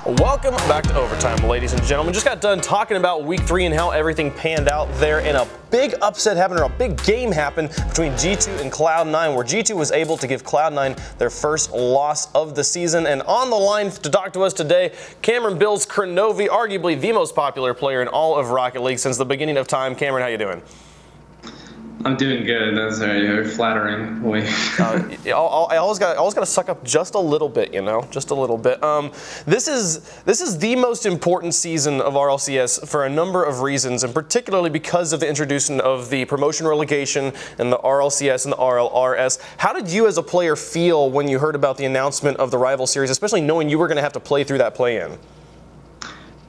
Welcome back to Overtime, ladies and gentlemen. Just got done talking about Week 3 and how everything panned out there, and a big upset happened, or a big game happened between G2 and Cloud9, where G2 was able to give Cloud9 their first loss of the season. And on the line to talk to us today, Cameron Bills Kronovi, arguably the most popular player in all of Rocket League since the beginning of time. Cameron, how you doing? I'm doing good. That's very flattering. I always got to suck up just a little bit, you know, just a little bit. This is the most important season of RLCS for a number of reasons, and particularly because of the introduction of the promotion relegation and the RLCS and the RLRS. How did you as a player feel when you heard about the announcement of the rival series, especially knowing you were going to have to play through that play-in?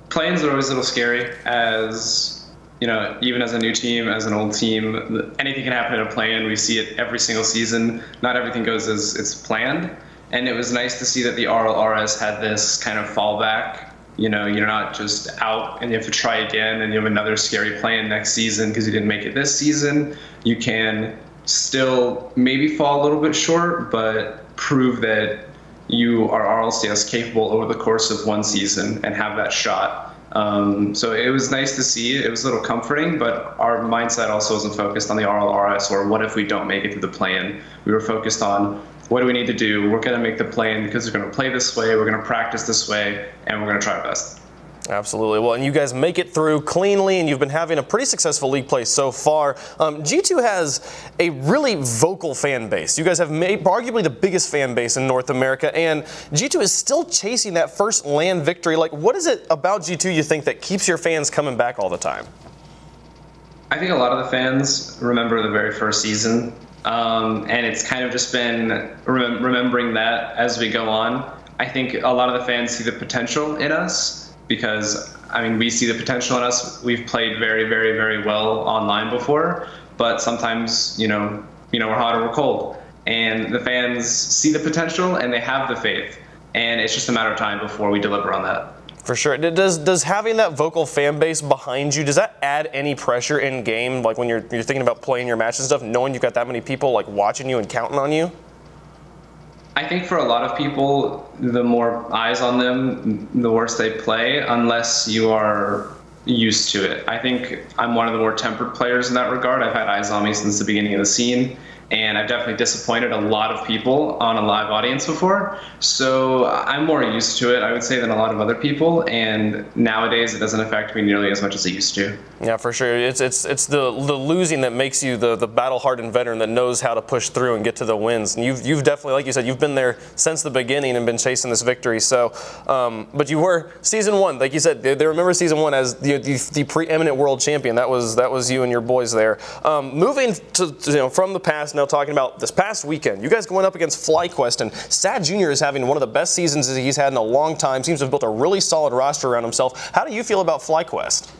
Play-ins are always a little scary, as you know, even as a new team, as an old team, anything can happen in a play-in. We see it every single season. Not everything goes as it's planned. And it was nice to see that the RLRS had this kind of fallback. You know, you're not just out and you have to try again and you have another scary play-in next season because you didn't make it this season. You can still maybe fall a little bit short, but prove that you are RLCS capable over the course of one season and have that shot. So it was nice to see. It was a little comforting, but our mindset also wasn't focused on the RLRS or what if we don't make it through the play-in. We were focused on what do we need to do. We're going to make the play-in because we're going to play this way, we're going to practice this way, and we're going to try our best. Absolutely. Well, and you guys make it through cleanly, and you've been having a pretty successful league play so far. G2 has a really vocal fan base. You guys have made arguably the biggest fan base in North America, and G2 is still chasing that first LAN victory. Like, what is it about G2 you think that keeps your fans coming back all the time? I think a lot of the fans remember the very first season, and it's kind of just been remembering that as we go on. I think a lot of the fans see the potential in us. Because, I mean, we see the potential in us. We've played very, very, very well online before, but sometimes, you know, we're hot or we're cold. And the fans see the potential and they have the faith. And it's just a matter of time before we deliver on that. For sure. Does having that vocal fan base behind you, does that add any pressure in game? Like when you're thinking about playing your matches and stuff, knowing you've got that many people like watching you and counting on you? I think for a lot of people, the more eyes on them, the worse they play, unless you are used to it. I think I'm one of the more tempered players in that regard. I've had eyes on me since the beginning of the scene, and I've definitely disappointed a lot of people on a live audience before. So I'm more used to it, I would say, than a lot of other people, and nowadays it doesn't affect me nearly as much as it used to. Yeah, for sure. It's the losing that makes you the battle-hardened veteran that knows how to push through and get to the wins. And you've definitely, like you said, you've been there since the beginning and been chasing this victory. So, but you were season one, like you said. They remember season one as the preeminent world champion. That was you and your boys there. Moving to from the past, now talking about this past weekend, you guys going up against FlyQuest, and Sad Jr. is having one of the best seasons that he's had in a long time. Seems to have built a really solid roster around himself. How do you feel about FlyQuest?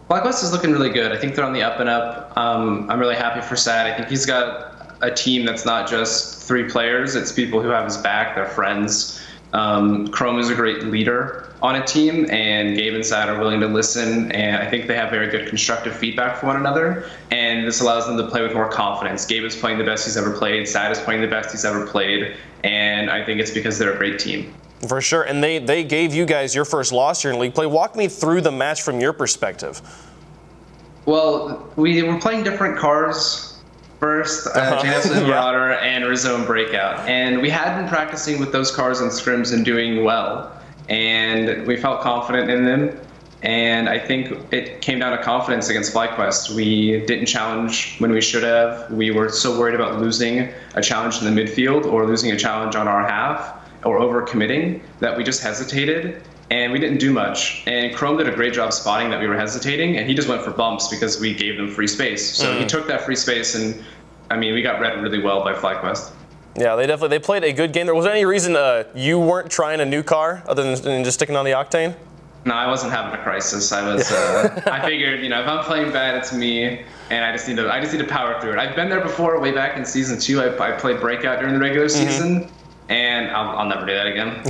FlyQuest is looking really good. I think they're on the up and up. I'm really happy for Sad. I think he's got a team that's not just 3 players. It's people who have his back. They're friends. Chrome is a great leader on a team, and Gabe and Sad are willing to listen, and I think they have very good constructive feedback for one another, and this allows them to play with more confidence. Gabe is playing the best he's ever played. Sad is playing the best he's ever played, and I think it's because they're a great team. For sure, and they gave you guys your first loss here in league play. Walk me through the match from your perspective. Well, we were playing different cars first, Jansen Marauder and Rizzo Breakout, and we had been practicing with those cars on scrims and doing well, and we felt confident in them, and I think it came down to confidence against FlyQuest. We didn't challenge when we should have. We were so worried about losing a challenge in the midfield or losing a challenge on our half, or over-committing, that we just hesitated, and we didn't do much. And Chrome did a great job spotting that we were hesitating, and he just went for bumps because we gave them free space. So he took that free space, and I mean, we got read really well by FlyQuest. Yeah, they played a good game. Was there any reason you weren't trying a new car other than just sticking on the Octane? No, I wasn't having a crisis. I was. I figured, if I'm playing bad, it's me, and I just need to power through it. I've been there before, way back in season 2. I played Breakout during the regular season. and I'll never do that again.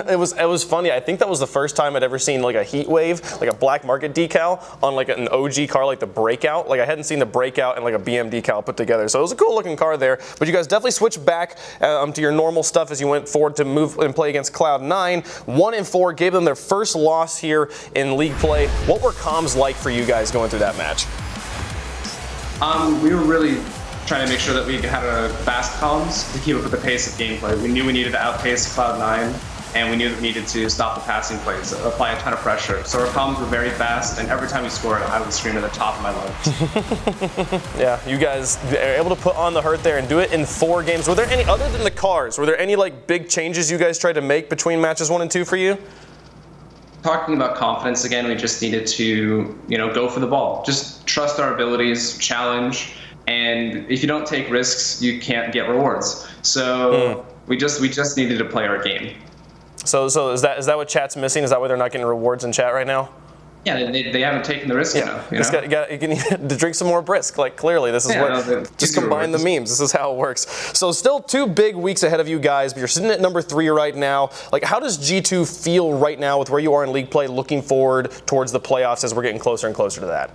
It was funny. I think that was the first time I'd ever seen like a heat wave, like a black market decal on like an OG car like the Breakout. Like I hadn't seen the Breakout and like a BM decal put together. So it was a cool looking car there. But you guys definitely switched back to your normal stuff as you went forward to move and play against Cloud9. 1-4 gave them their first loss here in league play. What were comms like for you guys going through that match? We were really trying to make sure that we had a fast comms to keep up with the pace of gameplay. We knew we needed to outpace Cloud9, and we knew that we needed to stop the passing plays, apply a ton of pressure. So our comms were very fast, and every time we scored, I would scream at the top of my lungs. Yeah, you guys are able to put on the hurt there and do it in 4 games. Were there any, other than the cars, were there any like big changes you guys tried to make between matches 1 and 2 for you? Talking about confidence again, we just needed to, go for the ball. Just trust our abilities, challenge. And if you don't take risks, you can't get rewards. So we just needed to play our game. So is that what chat's missing? Is that why they're not getting rewards in chat right now? Yeah, they haven't taken the risk enough. You need to drink some more brisk. Like clearly, this is just combine the memes. This is how it works. So still 2 big weeks ahead of you guys, but you're sitting at number 3 right now. Like, how does G2 feel right now with where you are in league play, looking forward towards the playoffs as we're getting closer and closer to that?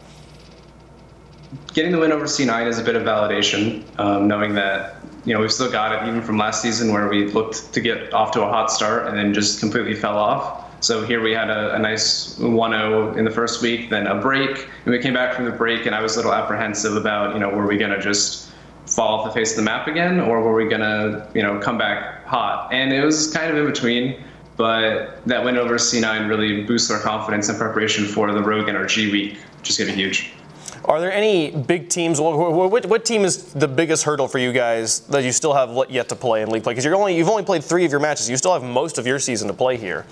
Getting the win over C9 is a bit of validation, knowing that we've still got it even from last season where we looked to get off to a hot start and then just completely fell off. So here we had a nice 1-0 in the first week, then a break, and we came back from the break, and I was a little apprehensive about were we going to just fall off the face of the map again, or were we going to come back hot? And it was kind of in between. But that win over C9 really boosts our confidence in preparation for the Rogue NRG week, which is going to be huge. Are there any big teams? What team is the biggest hurdle for you guys that you still have yet to play in league play? Because you've only played 3 of your matches. You still have most of your season to play here.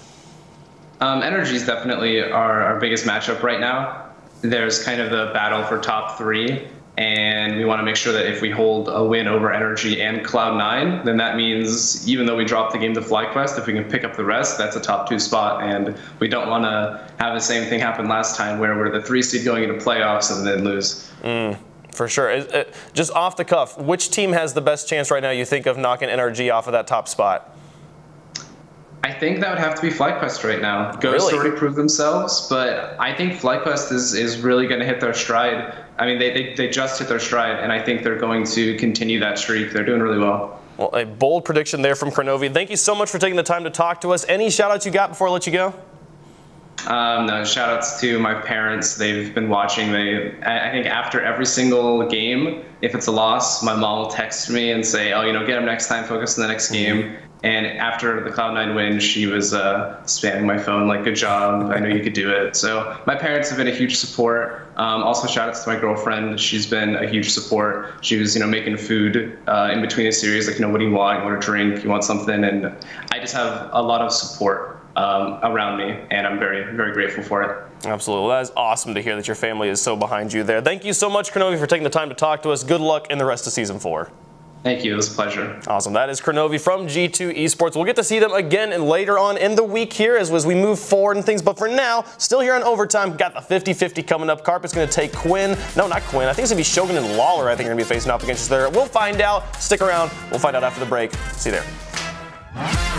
NRG is definitely our biggest matchup right now. There's kind of the battle for top 3. And we want to make sure that if we hold a win over NRG and Cloud9, then that means even though we drop the game to FlyQuest, if we can pick up the rest, that's a top 2 spot. And we don't want to have the same thing happen last time where we're the 3 seed going into playoffs and then lose. For sure. Just off the cuff, which team has the best chance right now, you think, of knocking NRG off of that top spot? I think that would have to be FlyQuest right now. Ghosts already proved themselves, but I think FlyQuest is really going to hit their stride. I mean, they just hit their stride, and I think they're going to continue that streak. They're doing really well. Well, a bold prediction there from Kronovi. Thank you so much for taking the time to talk to us. Any shout-outs you got before I let you go? No, shout-outs to my parents. They've been watching. I think after every single game, if it's a loss, my mom will text me and say, oh, get them next time, focus on the next game. And after the Cloud9 win, she was spamming my phone like, good job, I know you could do it. So my parents have been a huge support. Also, shout-outs to my girlfriend. She's been a huge support. She was, making food in between the series, like, what do you want? You want a drink? You want something? And I just have a lot of support around me, and I'm very, very grateful for it. Absolutely. Well, that is awesome to hear that your family is so behind you there. Thank you so much, Kronovi, for taking the time to talk to us. Good luck in the rest of Season 4. Thank you. It was a pleasure. Awesome. That is Kronovi from G2 Esports. We'll get to see them again and later on in the week here as we move forward and things. But for now, still here on Overtime, got the 50-50 coming up. Carpet's going to take Quinn. No, not Quinn. I think it's going to be Shogun and Lawler, I think, are going to be facing off against us there. We'll find out. Stick around. We'll find out after the break. See you there.